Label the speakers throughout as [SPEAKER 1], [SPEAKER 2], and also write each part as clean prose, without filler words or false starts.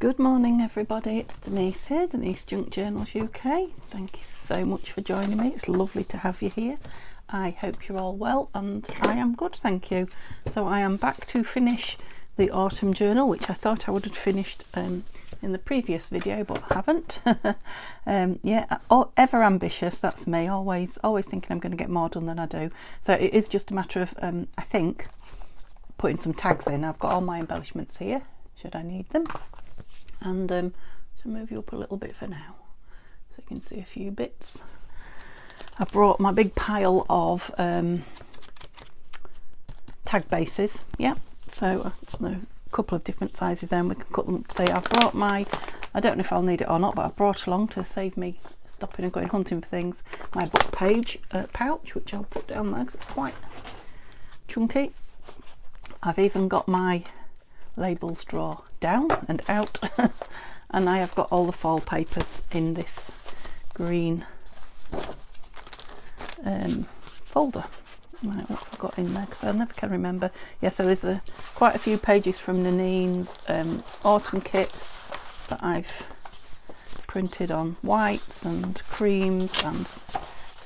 [SPEAKER 1] Good morning everybody, it's Denise here, Denise Junk Journals UK. Thank you so much for joining me, it's lovely to have you here. I hope you're all well and I am good, thank you. So I am back to finish the autumn journal, which I thought I would have finished in the previous video but haven't. Yeah, ever ambitious, that's me, always thinking I'm going to get more done than I do. So it is just a matter of, I think, putting some tags in. I've got all my embellishments here, should I need them. And I'll move you up a little bit for now so you can see a few bits. I brought my big pile of tag bases, yeah, so a couple of different sizes and we can cut them. Say I've brought my, I don't know if I'll need it or not, but I've brought along to save me stopping and going hunting for things, my book page pouch, which I'll put down there because it's quite chunky. I've even got my labels drawer down and out and I have got all the fall papers in this green folder. Right, what have I got in there because I never can remember. Yeah, so there's quite a few pages from Nanine's autumn kit that I've printed on whites and creams and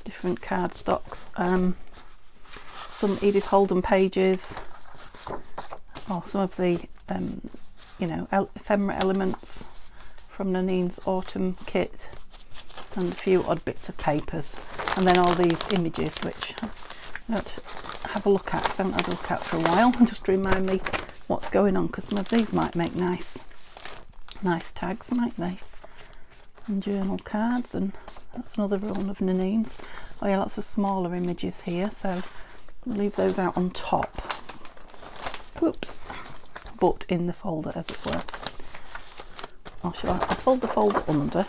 [SPEAKER 1] different cardstocks. Some Edith Holden pages, or some of the you know, ephemera elements from Nanine's autumn kit, and a few odd bits of papers, and then all these images which I don't have a look at because I haven't had a look at for a while, just to remind me what's going on, because some of these might make nice tags, might they, and journal cards. And that's another one of Nanine's. Oh yeah, lots of smaller images here, so I'll leave those out on top. Whoops. But in the folder, as it were. I'll fold the folder under,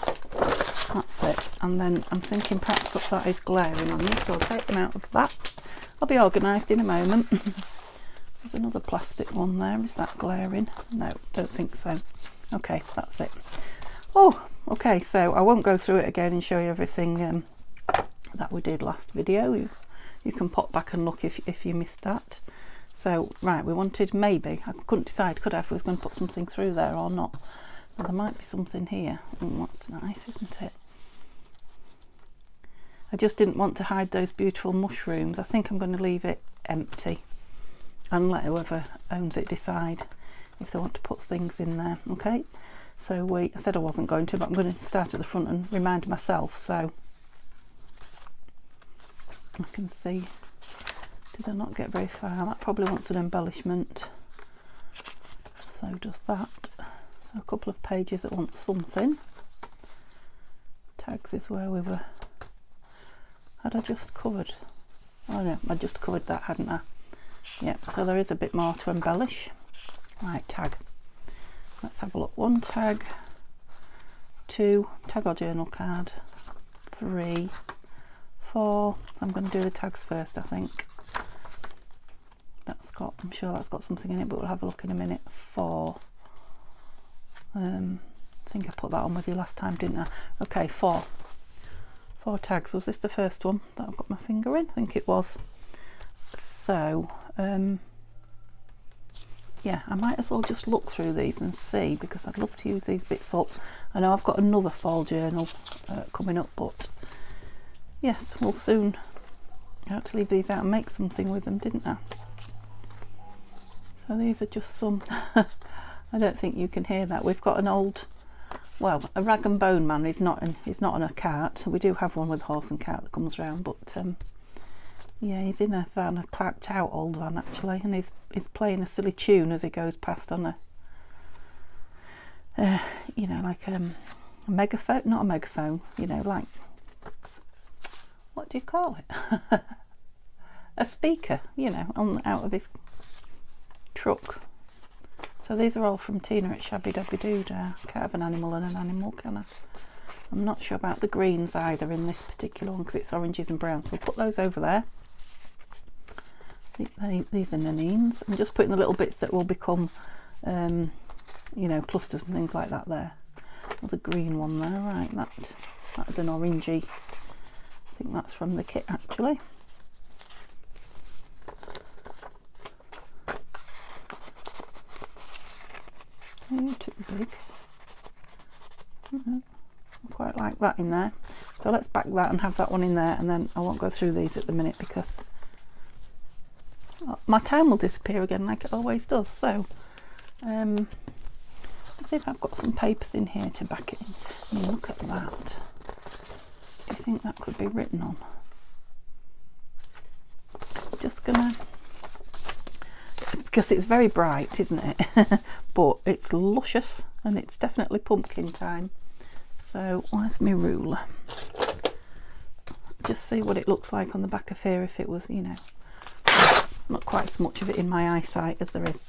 [SPEAKER 1] that's it, and then I'm thinking perhaps that is glaring on you, so I'll take them out of that. I'll be organised in a moment. There's another plastic one there, is that glaring? No, don't think so. Okay, that's it. Oh, okay, so I won't go through it again and show you everything that we did last video. You can pop back and look if you missed that. So, right, we wanted, maybe, I couldn't decide, could I, if I was going to put something through there or not. Well, there might be something here. That's nice, isn't it? I just didn't want to hide those beautiful mushrooms. I think I'm going to leave it empty and let whoever owns it decide if they want to put things in there, okay? So I said I wasn't going to, but I'm going to start at the front and remind myself, so I can see. Did I not get very far? That probably wants an embellishment, so does that. So a couple of pages that want something. Tags is where we were. Had I just covered? Oh no, I just covered that, hadn't I? Yeah, so there is a bit more to embellish. Right, tag. Let's have a look. 1 tag, 2 tag or journal card, 3, 4. I'm going to do the tags first, I think. I'm sure that's got something in it, but we'll have a look in a minute. 4. I think I put that on with you last time, didn't I? Okay, 4 tags. Was this the first one that I've got my finger in? I think it was. So yeah, I might as well just look through these and see, because I'd love to use these bits up. I know I've got another fall journal coming up, but yes, we'll soon. I had to leave these out and make something with them, didn't I? So these are just some. I don't think you can hear that. We've got an old, well, a rag and bone man. He's not on a cart. We do have one with a horse and cart that comes round, but yeah, he's in a van, a clapped out old van actually, and he's playing a silly tune as he goes past on a you know, like a megaphone, not a megaphone, you know, like, what do you call it? A speaker, you know, out of his truck. So these are all from Tina at Shabby Dabby Doodah. Can't have an animal and an animal, can I? I'm not sure about the greens either in this particular one because it's oranges and browns. So we'll put those over there. These are Nanine's. I'm just putting the little bits that will become, you know, clusters and things like that there. There's a green one there, right? That is an orangey. I think that's from the kit actually. Too big. I quite like that in there. So let's back that and have that one in there, and then I won't go through these at the minute because my time will disappear again like it always does. So let's see if I've got some papers in here to back it in. I mean, look at that. Do you think that could be written on? Just gonna, because it's very bright, isn't it? But it's luscious and it's definitely pumpkin time. So where's my ruler? Just see what it looks like on the back of here if it was, you know, not quite so much of it in my eyesight as there is.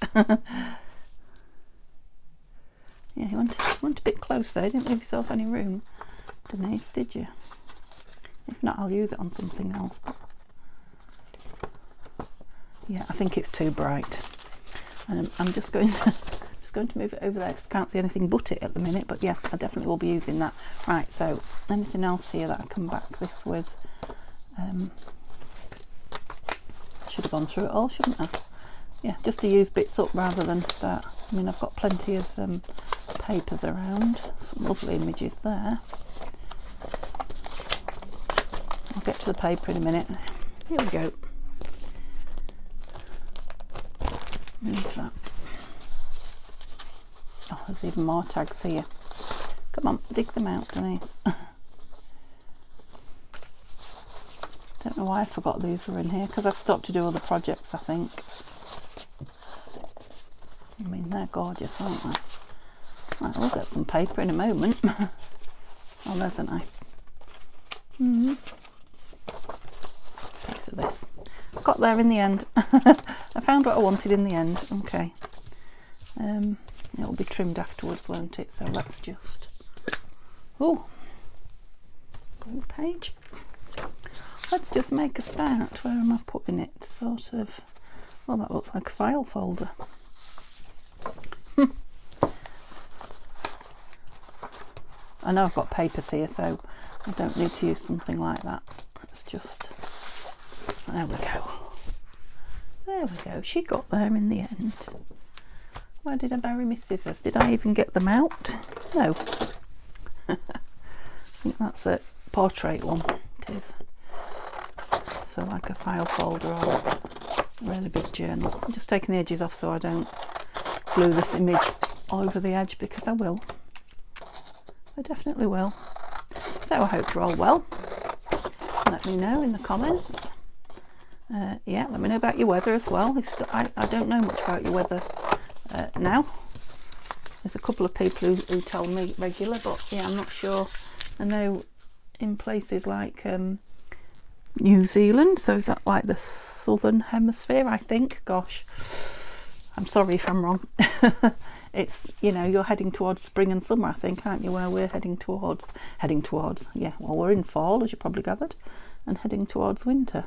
[SPEAKER 1] Yeah, you went a bit close there. You didn't leave yourself any room, Denise, did you? If not, I'll use it on something else. But yeah, I think it's too bright. I'm just going to move it over there because I can't see anything but it at the minute. But yes, I definitely will be using that. Right, so anything else here that I can back this with? Should have gone through it all, shouldn't I? Yeah, just to use bits up rather than start. I mean, I've got plenty of papers around. Some lovely images there. I'll get to the paper in a minute. Here we go. Move that. Oh, there's even more tags here. Come on, dig them out, Denise. Don't know why I forgot these were in here, because I've stopped to do other projects, I think. I mean, they're gorgeous, aren't they? Right, we'll get some paper in a moment. Oh, there's a nice piece of this. Got there in the end. I found what I wanted in the end. Okay. It'll be trimmed afterwards, won't it? So let's just... Oh, blue page. Let's just make a start. Where am I putting it? Sort of... Well, that looks like a file folder. I know I've got papers here, so I don't need to use something like that. Let's just... There we go. There we go. She got there in the end. Where did I bury my scissors? Did I even get them out? No. I think that's a portrait one. It is. So like a file folder or a really big journal. I'm just taking the edges off so I don't glue this image all over the edge, because I will. I definitely will. So I hope you're all well. Let me know in the comments. Yeah, let me know about your weather as well. I don't know much about your weather now. There's a couple of people who tell me regular, but yeah, I'm not sure. I know in places like New Zealand, so is that like the southern hemisphere, I think? Gosh, I'm sorry if I'm wrong. It's, you know, you're heading towards spring and summer, I think, aren't you? Where we're heading towards, yeah, well, we're in fall, as you probably gathered, and heading towards winter.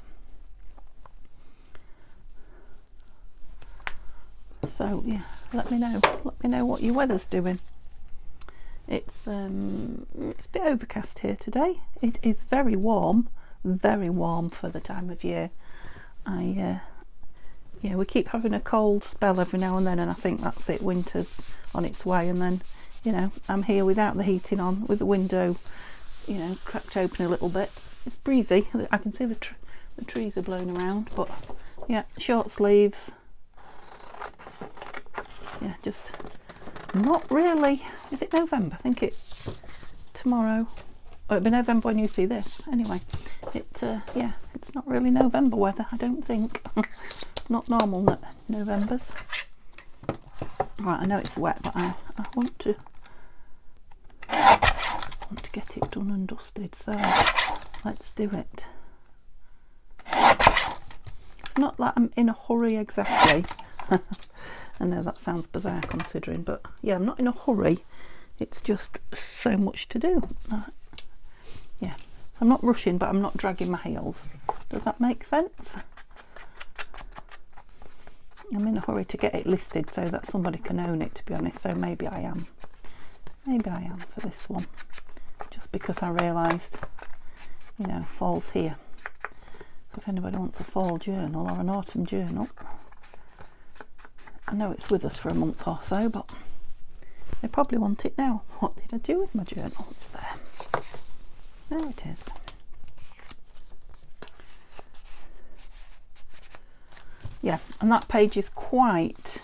[SPEAKER 1] So yeah, let me know what your weather's doing. It's a bit overcast here today. It is very warm for the time of year. Yeah, we keep having a cold spell every now and then, and I think that's it. Winter's on its way, and then, you know, I'm here without the heating on, with the window, you know, cracked open a little bit. It's breezy. I can see the trees are blowing around, but yeah, short sleeves. Yeah, just not really. Is it November? I think it's tomorrow. Oh, it'll be November when you see this. Anyway, yeah, it's not really November weather, I don't think. Not normal Novembers. Right, I know it's wet, but I want to get it done and dusted. So let's do it. It's not that I'm in a hurry exactly. I know that sounds bizarre considering, but yeah, I'm not in a hurry. It's just so much to do. Yeah, I'm not rushing, but I'm not dragging my heels. Does that make sense? I'm in a hurry to get it listed so that somebody can own it, to be honest, so maybe I am. Maybe I am for this one. Just because I realised, you know, fall's here. So if anybody wants a fall journal or an autumn journal, I know it's with us for a month or so, but They probably want it now. What did I do with my journal? It's there. There it is. Yeah, and that page is quite,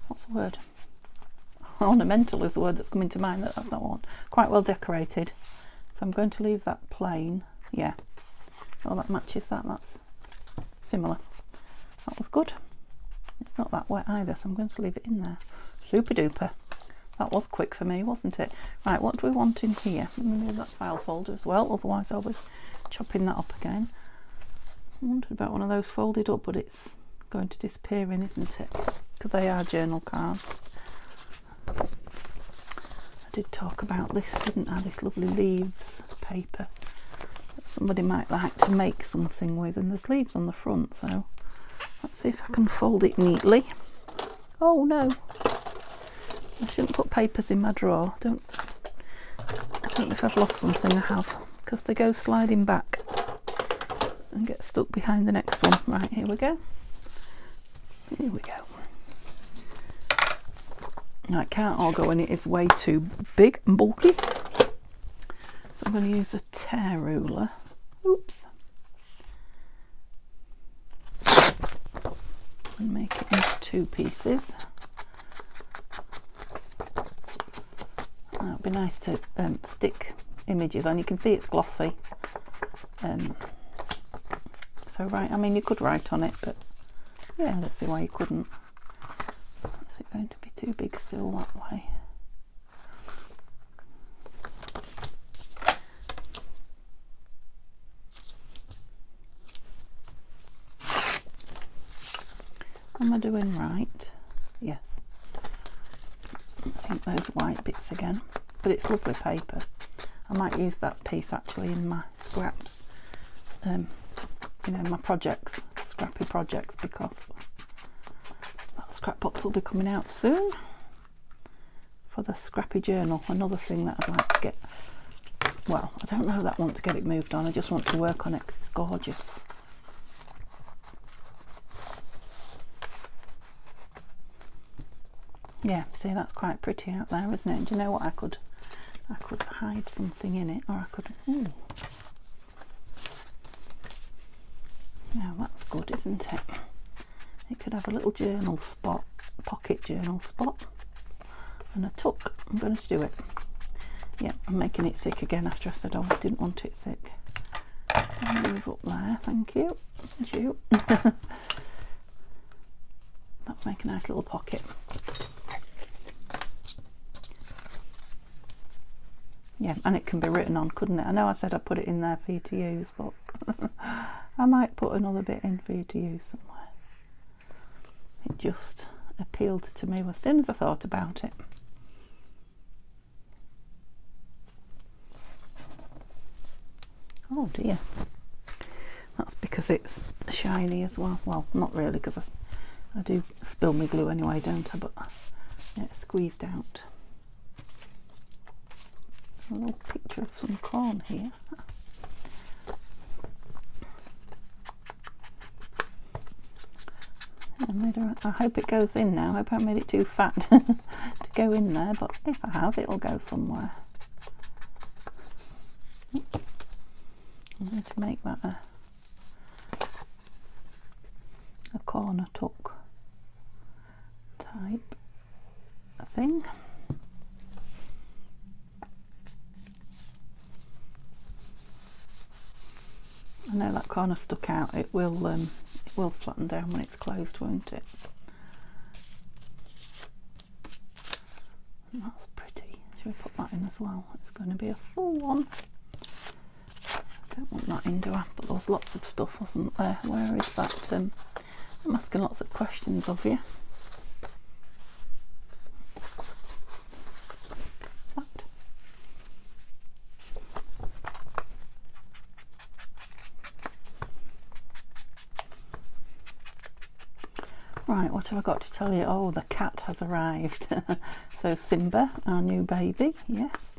[SPEAKER 1] what's the word? Ornamental is the word that's coming to mind. That's not one. Quite well decorated. So I'm going to leave that plain. Yeah. Oh, that matches that. That's similar. That was good. It's not that wet either, so I'm going to leave it in there. Super duper. That was quick for me, wasn't it? Right, what do we want in here? Let me move that file folder as well, otherwise I'll be chopping that up again. I wondered about one of those folded up, but it's going to disappear in, isn't it? Because they are journal cards. I did talk about this, didn't I? This lovely leaves paper that somebody might like to make something with, and there's leaves on the front, so let's see if I can fold it neatly. Oh no, I shouldn't put papers in my drawer. I don't know if I've lost something. I have, because they go sliding back and get stuck behind the next one. Right, here we go. Here we go. Now, it can't all go in, it is way too big and bulky. So I'm going to use a tear ruler. Oops. And make it into 2 pieces. That would be nice to stick images on. You can see it's glossy. So right, I mean, you could write on it, but yeah, let's see why you couldn't. Is it going to be too big still that way? Am I doing right? Yes. Let's ink those white bits again. But it's lovely paper. I might use that piece actually in my scraps. You know, my projects, scrappy projects, because that scrapbox will be coming out soon for the scrappy journal. Another thing that I'd like to get, well, I don't know that I want to get it moved on, I just want to work on it because it's gorgeous. Yeah, see, that's quite pretty out there, isn't it? And do you know what, I could hide something in it, or I could, ooh. Now that's good, isn't it? It could have a little journal spot, pocket journal spot, and a tuck. I'm going to do it. Yeah, I'm making it thick again after I said, oh, I didn't want it thick. I'll move up there, thank you. Thank you. That'll make a nice little pocket. Yeah, and it can be written on, couldn't it? I know I said I'd put it in there for you to use, but I might put another bit in for you to use somewhere. It just appealed to me as soon as I thought about it. Oh dear. That's because it's shiny as well. Well, not really, because I do spill my glue anyway, don't I? But yeah, it's squeezed out. A little picture of some corn here. I hope it goes in now. I hope I made it too fat to go in there, but if I have, it'll go somewhere. Oops. I'm going to make that a corner tuck type thing. I know that corner stuck out. It will flatten down when it's closed, won't it? That's pretty. Should we put that in as well? It's going to be a full one. I don't want that in, do I? But there was lots of stuff, wasn't there? Where is that? I'm asking lots of questions of you. That. Right, what have I got to tell you? Oh, the cat has arrived. So Simba, our new baby, yes,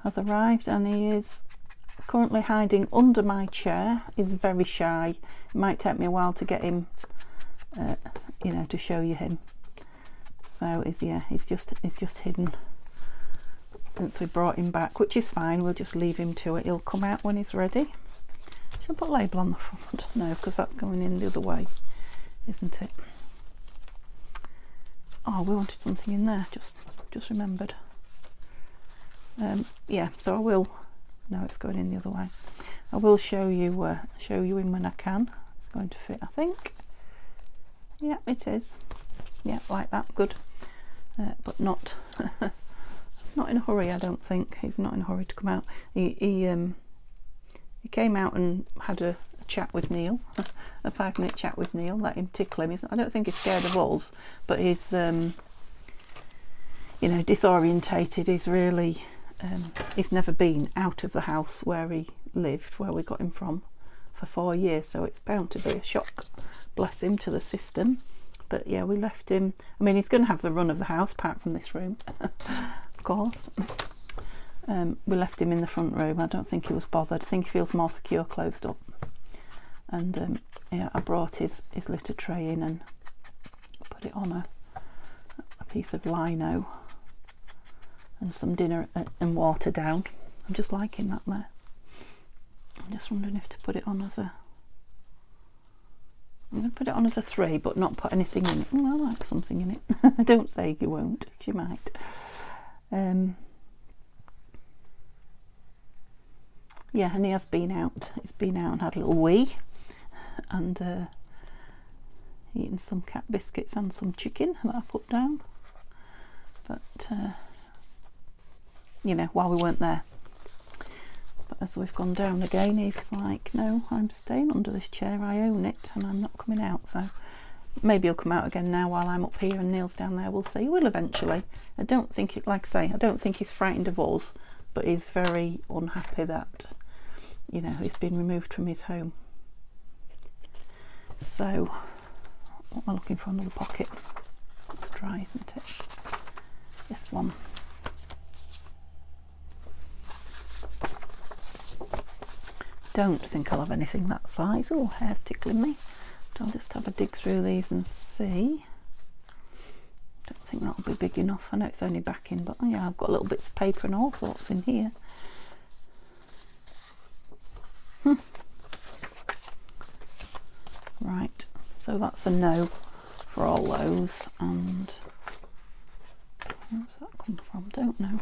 [SPEAKER 1] has arrived, and he is currently hiding under my chair. He's very shy. It might take me a while to get him, you know, to show you him. So he's just hidden since we brought him back, which is fine. We'll just leave him to it. He'll come out when he's ready. Should I put a label on the front? No, because that's going in the other way, isn't it? Oh, we wanted something in there. Just remembered. Yeah, so I will. No, it's going in the other way. I will show you him when I can. It's going to fit, I think. Yeah, it is. Yeah, like that. Good. But not not in a hurry. I don't think he's not in a hurry to come out. He came out and had a chat with Neil, a 5-minute chat with Neil. Let him tickle him. I don't think he's scared of us, but he's you know, disorientated. He's really he's never been out of the house where he lived, where we got him from, for 4 years. So it's bound to be a shock, bless him, to the system. But yeah, we left him. I mean, he's going to have the run of the house, apart from this room, of course. We left him in the front room. I don't think he was bothered. I think he feels more secure closed up. And yeah, I brought his litter tray in and put it on a piece of lino and some dinner and water down. I'm just liking that there. I'm just wondering if to put it on as a... I'm going to put it on as a 3, but not put anything in it. Oh, I like something in it. Don't say you won't, you might. Yeah, and he has been out. He's been out and had a little wee, and eaten some cat biscuits and some chicken that I put down. But you know, while we weren't there. But as we've gone down again, he's like, no, I'm staying under this chair, I own it, and I'm not coming out. So maybe he'll come out again now while I'm up here and Neil's down there. We'll see. He will eventually. I don't think it, like I say, I don't think he's frightened of us, but he's very unhappy that, you know, he's been removed from his home. So what am I looking for? Another pocket. It's dry, isn't it? This one. Don't think I'll have anything that size. Oh, hair's tickling me. But I'll just have a dig through these and see. Don't think that'll be big enough. I know it's only backing, but oh yeah, I've got little bits of paper and all sorts in here. Right, so that's a no for all those. And where's that come from? Don't know.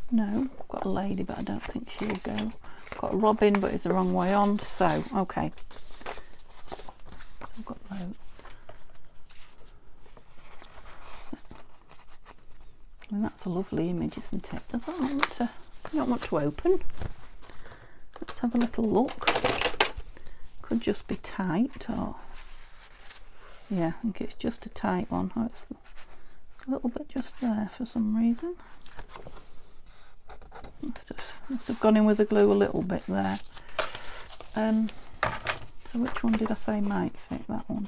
[SPEAKER 1] No, I've got a lady, but I don't think she'll go. I've got a robin, but it's the wrong way on. So, okay. I've got those. And that's a lovely image, isn't it? Does that want to? You don't want to open. Let's have a little look. Could just be tight, or yeah, I think it's just a tight one. Oh, it's a little bit just there for some reason. Must have gone in with the glue a little bit there. So which one did I say might fit? That one.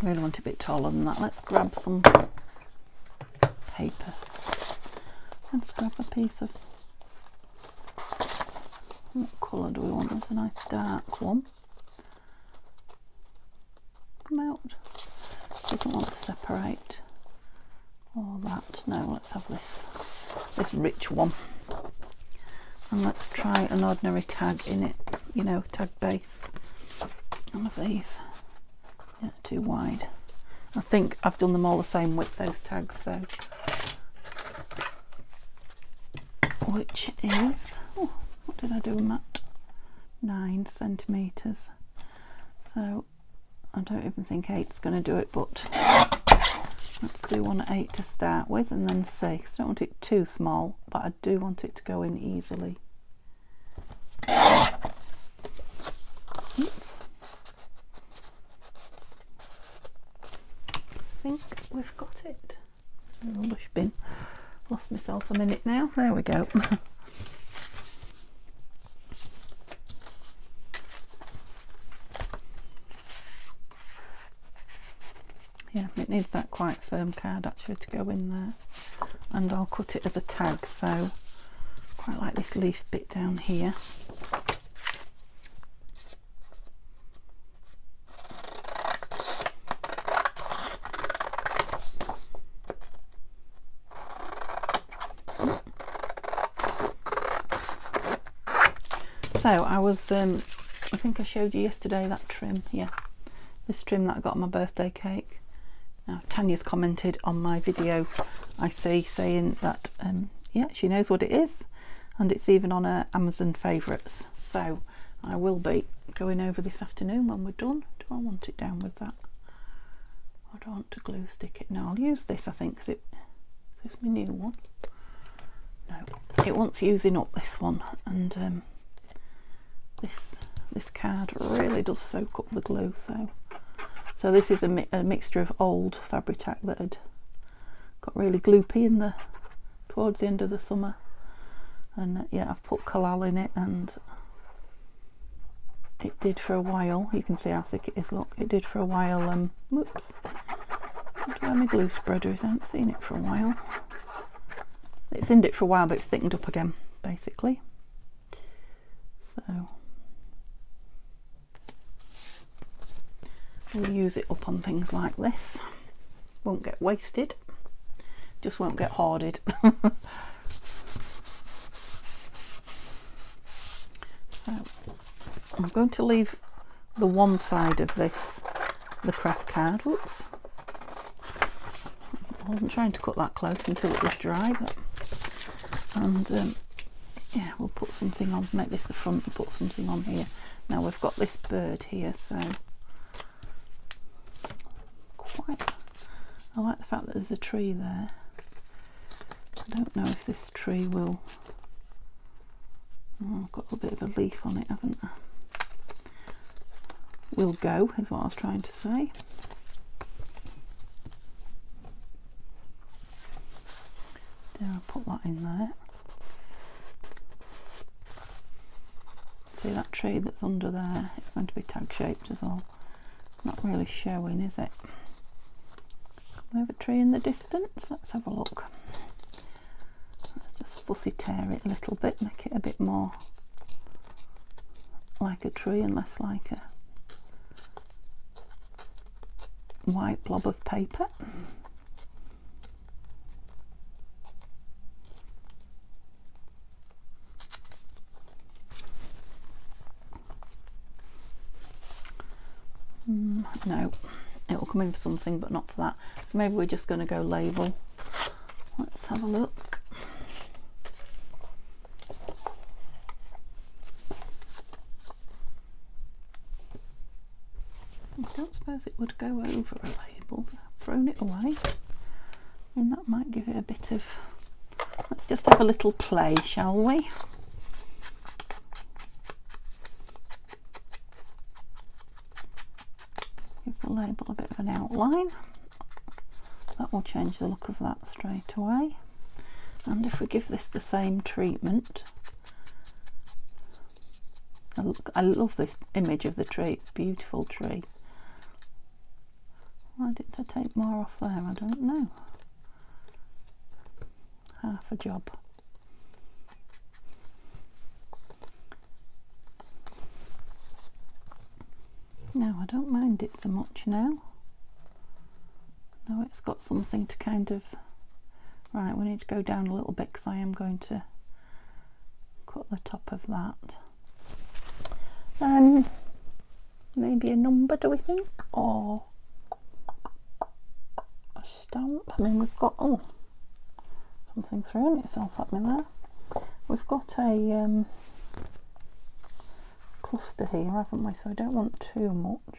[SPEAKER 1] I really want it a bit taller than that. Let's grab some paper. Let's grab a piece of... What colour do we want? There's a nice dark one. Come out. Doesn't want to separate all that. No, let's have this rich one. And let's try an ordinary tag in it, you know, tag base. One of these. Yeah, too wide. I think I've done them all the same width, those tags, so. Which is, oh, what did I do on that? 9 centimetres. So I don't even think 8's going to do it, but let's do one at 8 to start with and then see. 'Cause I don't want it too small, but I do want it to go in easily. Oops. I think we've got it. Rubbish bin. Lost myself a minute now. There we go. Yeah, it needs that quite firm card actually to go in there, and I'll cut it as a tag, so quite like this leaf bit down here. So I was, I think I showed you yesterday that trim, yeah, this trim that I got on my birthday cake. Now Tanya's commented on my video, I see, saying that yeah, she knows what it is, and it's even on her Amazon favourites. So I will be going over this afternoon when we're done. Do I want it down with that? I don't want to glue stick it. No, I'll use this, I think, because this is my new one. No, it wants using up, this one, and this card really does soak up the glue. So this is a mixture of old Fabri-Tac that had got really gloopy towards the end of the summer, and yeah, I've put Kalal in it, and it did for a while. You can see how thick it is. Look, it did for a while. Whoops. Where my glue spreader is. I haven't seen it for a while. It thinned it for a while, but it's thickened up again, basically. So we'll use it up on things like this. Won't get wasted. Just won't get hoarded. So I'm going to leave the one side of this, the craft card. Whoops. I wasn't trying to cut that close until it was dry, but, and yeah, we'll put something on, make this the front and put something on here. Now we've got this bird here, so I like the fact that there's a tree there. I don't know if this tree will, oh, I've got a bit of a leaf on it, haven't I? Will go, is what I was trying to say. I'll put that in there. See that tree that's under there? It's going to be tag shaped as well. Not really showing, is it? We have a tree in the distance. Let's have a look. Let's just fussy tear it a little bit, make it a bit more like a tree and less like a white blob of paper. No, it will come in for something, but not for that. So maybe we're just going to go label. Let's have a look. I don't suppose it would go over a label. I've thrown it away. I mean, that might give it a bit of... Let's just have a little play, shall we? Give the label a bit of an outline. That will change the look of that straight away. And if we give this the same treatment, I love this image of the tree. It's a beautiful tree. Why didn't I take more off there? I don't know. Half a job. No, I don't mind it so much now. No, it's got something to kind of... Right, we need to go down a little bit because I am going to cut the top of that. Maybe a number, do we think? Or a stamp? I mean, we've got... Oh, something thrown itself at me there. We've got a... cluster here, haven't we? So I don't want too much.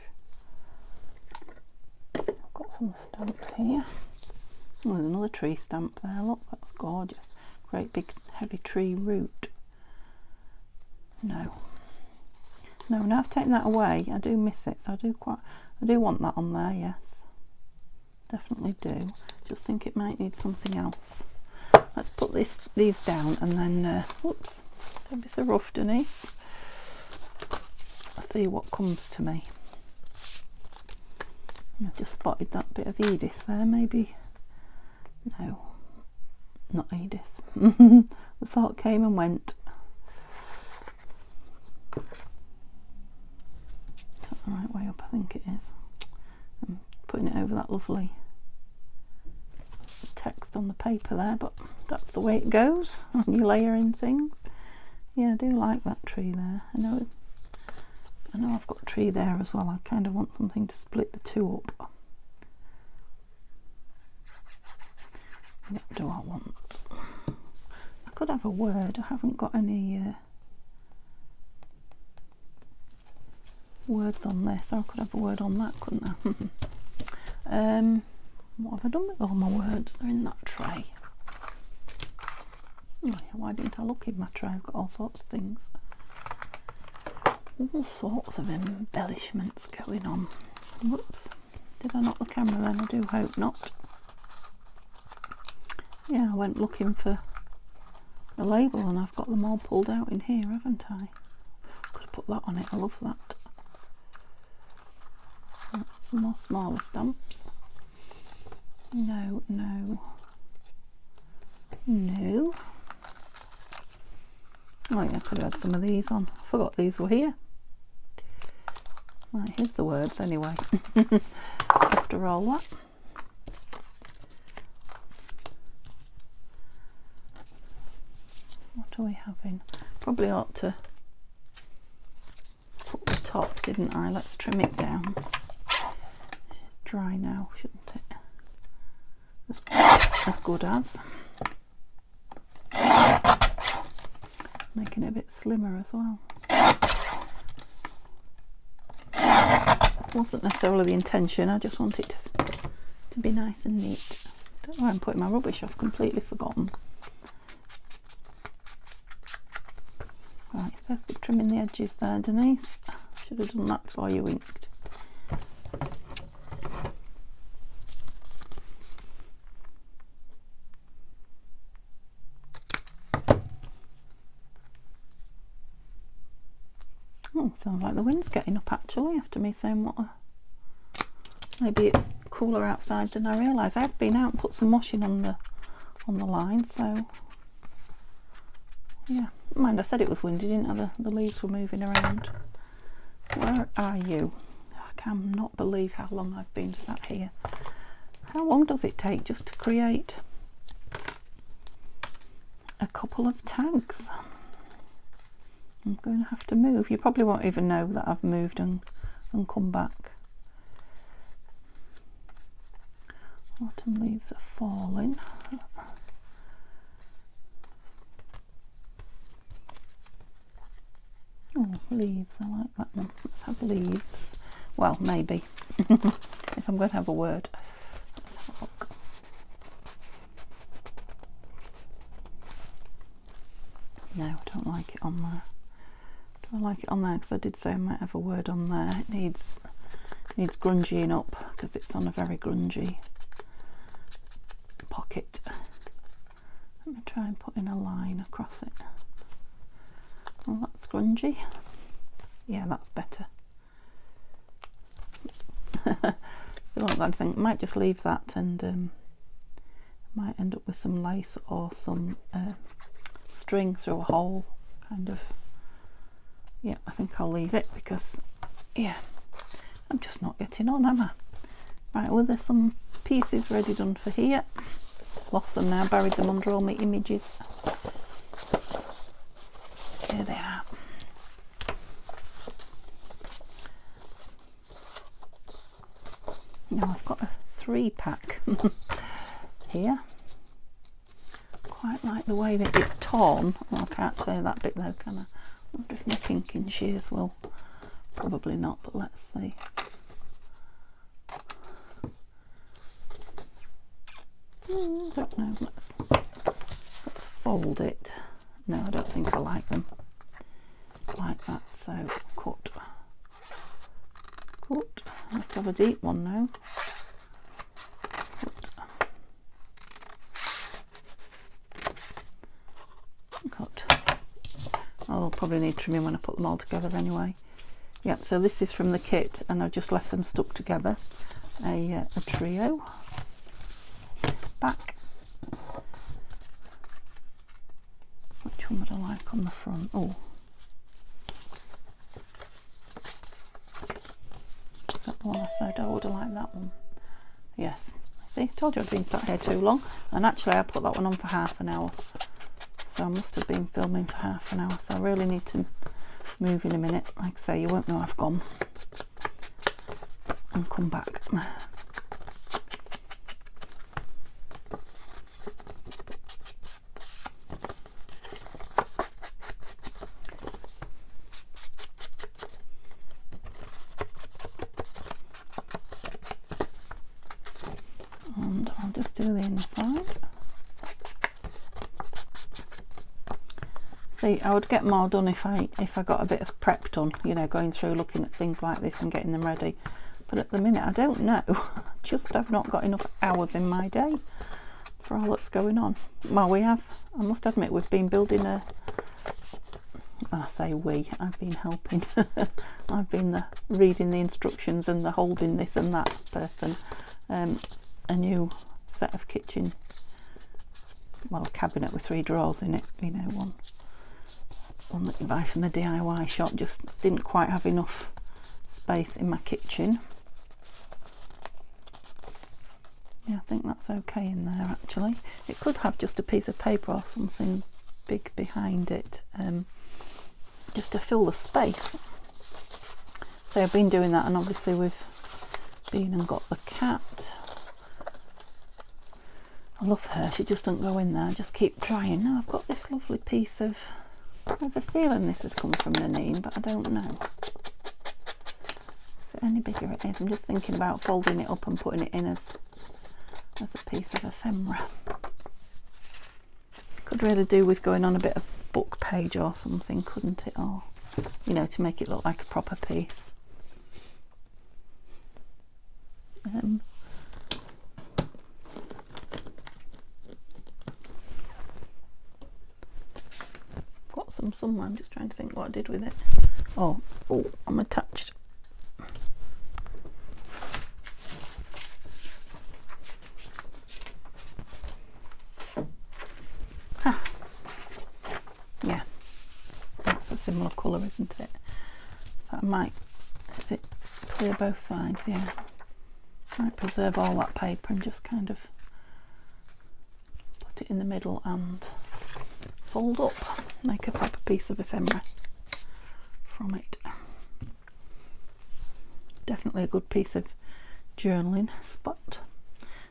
[SPEAKER 1] I've got some stamps here. Oh, there's another tree stamp there. Look, that's gorgeous. Great big heavy tree root. No, now I've taken that away. I do miss it, so I do want that on there. Yes, definitely do. Just think it might need something else. Let's put these down, and then whoops, don't be so rough, Denise. See what comes to me. I've just spotted that bit of Edith there, maybe. No, not Edith. The thought came and went. Is that the right way up? I think it is. I'm putting it over that lovely text on the paper there, but that's the way it goes when you layer in things. Yeah, I do like that tree there. I know I've got a tree there as well. I kind of want something to split the two up. What do I want? I could have a word. I haven't got any words on this, or I could have a word on that, couldn't I? What have I done with all my words? They're in that tray. Oh, yeah, why didn't I look in my tray? I've got all sorts of things. All sorts of embellishments going on. Whoops. Did I knock the camera then? I do hope not. Yeah, I went looking for the label and I've got them all pulled out in here, haven't I? Could have put that on it. I love that. Right, some more smaller stamps. No, no, no. Oh yeah, I could have had some of these on. I forgot these were here. Right, here's the words anyway. After all that. What are we having? Probably ought to put the top, didn't I? Let's trim it down. It's dry now, shouldn't it? As good as. Making it a bit slimmer as well. Wasn't necessarily the intention, I just want it to be nice and neat. Don't know why I'm putting my rubbish, I've completely forgotten. Right, you're supposed to be trimming the edges there, Denise. Should have done that before you inked. Oh, sounds like the wind's getting up actually after me saying maybe it's cooler outside than I realised. I've been out and put some washing on the line, so yeah. Mind, I said it was windy, didn't I? The leaves were moving around. Where are you? I cannot believe how long I've been sat here. How long does it take just to create a couple of tags? I'm going to have to move. You probably won't even know that I've moved and come back. Autumn leaves are falling. Oh, leaves. I like that one. Let's have leaves. Well, maybe. If I'm going to have a word. Let's have a look. No, I don't like it on there. I like it on there because I did say I might have a word on there. It needs grungying up because it's on a very grungy pocket. Let me try and put in a line across it. Well, that's grungy. Yeah, that's better. So I think I might just leave that and might end up with some lace or some string through a hole, kind of. Yeah, I think I'll leave it because, yeah, I'm just not getting on, am I? Right, well, there's some pieces ready done for here. Lost them now, buried them under all my images. Here they are. Now I've got a 3-pack here. Quite like the way that it's torn. Oh, I can't say that bit though, can I? I wonder if my pinking shears will. Probably not, but let's see. I don't know. Let's fold it. No, I don't think I like them like that. So cut. Let's have a deep one now. Cut. I'll probably need trimming when I put them all together anyway. Yep, so this is from the kit and I've just left them stuck together. A trio. Back. Which one would I like on the front? Oh. Is that the one I said? I would have liked that one. Yes. See, I told you I'd been sat here too long. And actually I put that one on for half an hour. so I must have been filming for half an hour, so I really need to move in a minute. Like I say, you won't know I've gone and come back. And I'll just do the inside. See, I would get more done if I got a bit of prep done, you know, going through looking at things like this and getting them ready. But at the minute, I don't know. Just have not got enough hours in my day for all that's going on. Well, we have, I must admit, we've been building a, well, I say we, I've been helping. I've been reading the instructions and the holding this and that person. A new set of kitchen, well, a cabinet with 3 drawers in it, you know, one that you buy from the DIY shop. Just didn't quite have enough space in my kitchen. Yeah, I think that's okay in there actually. It could have just a piece of paper or something big behind it, just to fill the space. So I've been doing that, and obviously we've been and got the cat. I love her, she just doesn't go in there. I just keep trying. Now I've got this lovely piece of, I have a feeling this has come from Nanine, but I don't know. Is it any bigger? It is. I'm just thinking about folding it up and putting it in as a piece of ephemera. Could really do with going on a bit of book page or something, couldn't it? Or, you know, to make it look like a proper piece. Got some somewhere. I'm just trying to think what I did with it. Oh, I'm attached. Yeah, that's a similar colour, isn't it? But I might, is it clear both sides? Yeah, might preserve all that paper and just kind of put it in the middle and fold up, make a proper piece of ephemera from it. Definitely a good piece of journaling spot.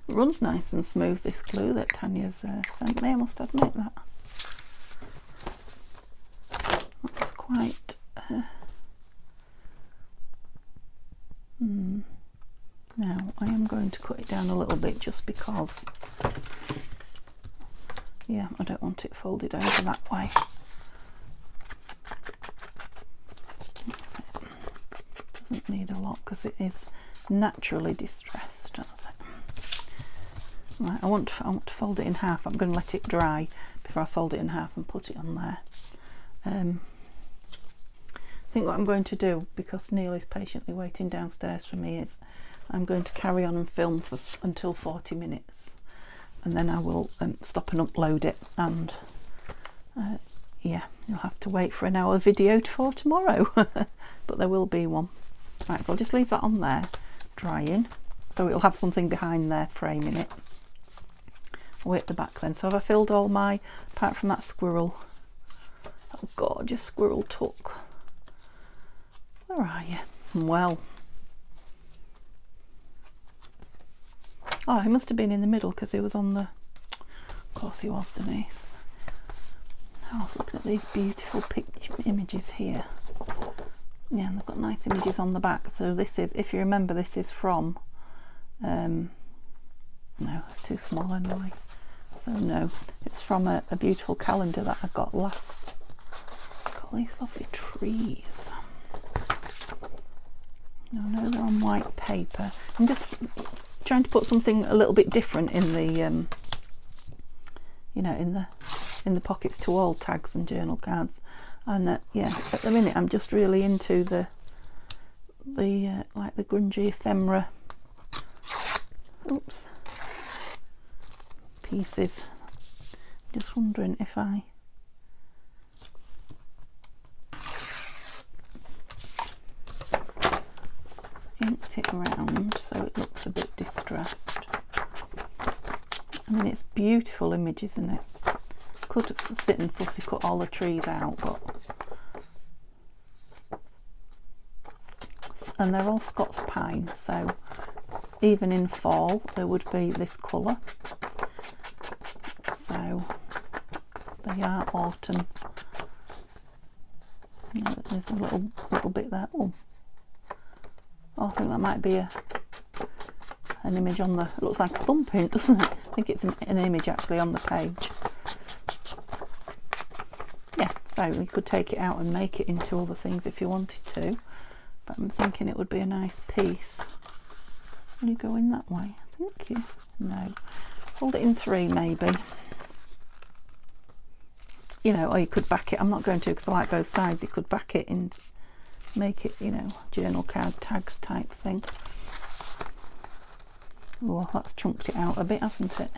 [SPEAKER 1] It runs nice and smooth, this glue that Tanya's sent me, I must admit that. That's quite Now I am going to cut it down a little bit just because, yeah, I don't want it folded over that way. Doesn't need a lot because it is naturally distressed. That's it. Right, I want to fold it in half. I'm going to let it dry before I fold it in half and put it on there. I think what I'm going to do, because Neil is patiently waiting downstairs for me, is I'm going to carry on and film until 40 minutes, and then I will stop and upload it, and yeah, you'll have to wait for an hour video for tomorrow. But there will be one. Right, so I'll just leave that on there drying, so it'll have something behind there framing it. Away at the back then. So have I filled all my, apart from that squirrel, that gorgeous squirrel tuck? Where are you? Well, oh, he must have been in the middle because he was on the, of course he was, Denise. I was looking at these beautiful images here. Yeah, and they've got nice images on the back. So this is, if you remember, this is from, no, it's too small anyway. So no, it's from a beautiful calendar that I got last. Got these lovely trees. No, they're on white paper. I'm just trying to put something a little bit different in the, you know, in the pockets to all tags and journal cards. And yeah, at the minute I'm just really into the like the grungy ephemera, oops, pieces. Just wondering if I inked it around so it looks a bit distressed. I mean, it's beautiful image, isn't it? could sit and fussy cut all the trees out, but and they're all Scots pine, so even in fall there would be this colour. So they are autumn. There's a little bit there. Oh, I think that might be an image on the, it looks like a thumbprint, doesn't it? I think it's an image actually on the page. Yeah, so you could take it out and make it into other things if you wanted to, but I'm thinking it would be a nice piece. Will you go in that way? Thank you. No, fold it in 3 maybe. You know, or you could back it. I'm not going to because I like both sides. You could back it and make it, you know, journal card tags type thing. Oh, that's chunked it out a bit, hasn't it?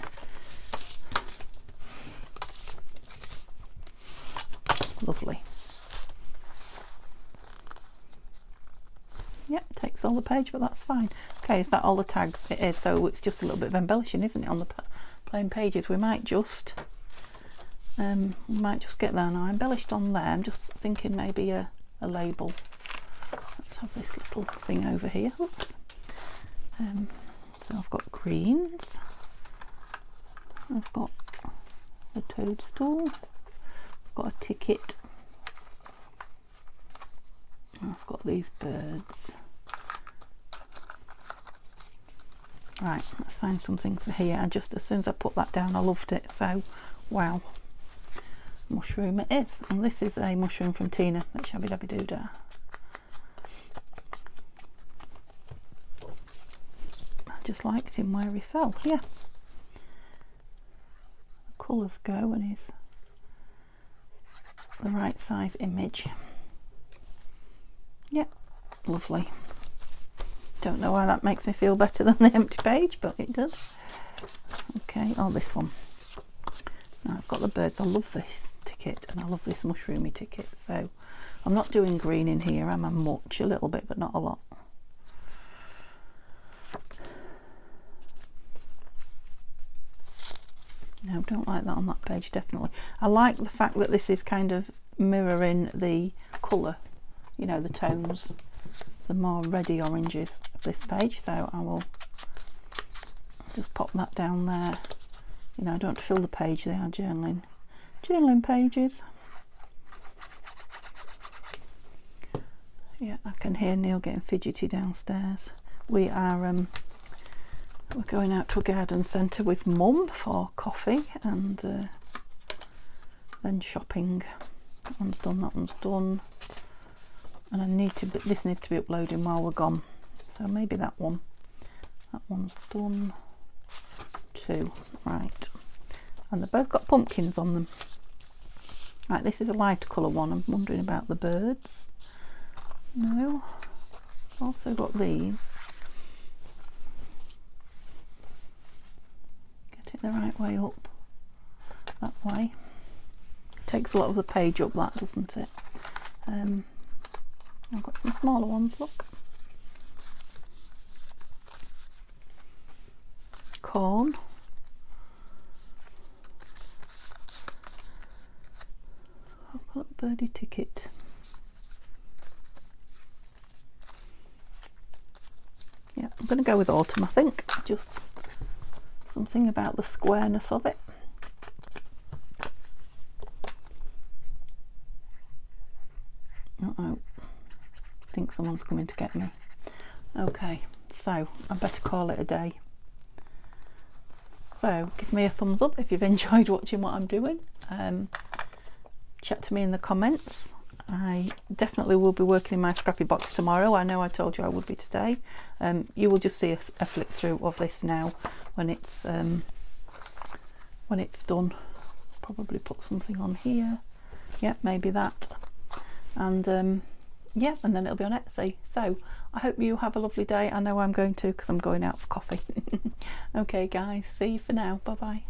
[SPEAKER 1] Lovely. Yep, takes all the page, but that's fine. Okay, is that all the tags? It is, so it's just a little bit of embellishing, isn't it, on the plain pages? We might just get there now. I embellished on there. I'm just thinking maybe a label. Let's have this little thing over here. Oops. So I've got greens. I've got a toadstool. I've got a ticket. I've got these birds. Right, let's find something for here. And just as soon as I put that down, I loved it. So, wow. Mushroom it is. And this is a mushroom from Tina at Shabby Dabby Doodah. I just liked him where he fell. Yeah. The colours go and he's the right size image. Yeah, lovely. Don't know why that makes me feel better than the empty page, but it does. Okay, oh, this one. Now I've got the birds. I love this ticket and I love this mushroomy ticket. So I'm not doing green in here, am I? Much, a little bit, but not a lot. No, don't like that on that page, definitely. I like the fact that this is kind of mirroring the colour, you know, the tones, the more reddy oranges of this page. So I will just pop that down there. You know, I don't have to fill the page, they are journaling pages. Yeah, I can hear Neil getting fidgety downstairs. We are we're going out to a garden centre with Mum for coffee and then shopping. That one's done, that one's done. And I need to, this needs to be uploading while we're gone. So maybe that one. That one's done too. Right. And they've both got pumpkins on them. Right, this is a lighter colour one. I'm wondering about the birds. No. Also got these. Get it the right way up. That way. Takes a lot of the page up, that, doesn't it? I've got some smaller ones, look. Corn. I've got a birdie ticket. Yeah, I'm going to go with autumn, I think. Just something about the squareness of it. Uh-oh. I think someone's coming to get me. Okay, so I better call it a day. So give me a thumbs up if you've enjoyed watching what I'm doing. Chat to me in the comments. I definitely will be working in my scrappy box tomorrow. I know I told you I would be today. You will just see a flip through of this now when it's done. Probably put something on here. Yeah, maybe that. And yeah, and then it'll be on Etsy. So I hope you have a lovely day. I know I'm going to because I'm going out for coffee. Okay guys, see you for now. Bye bye.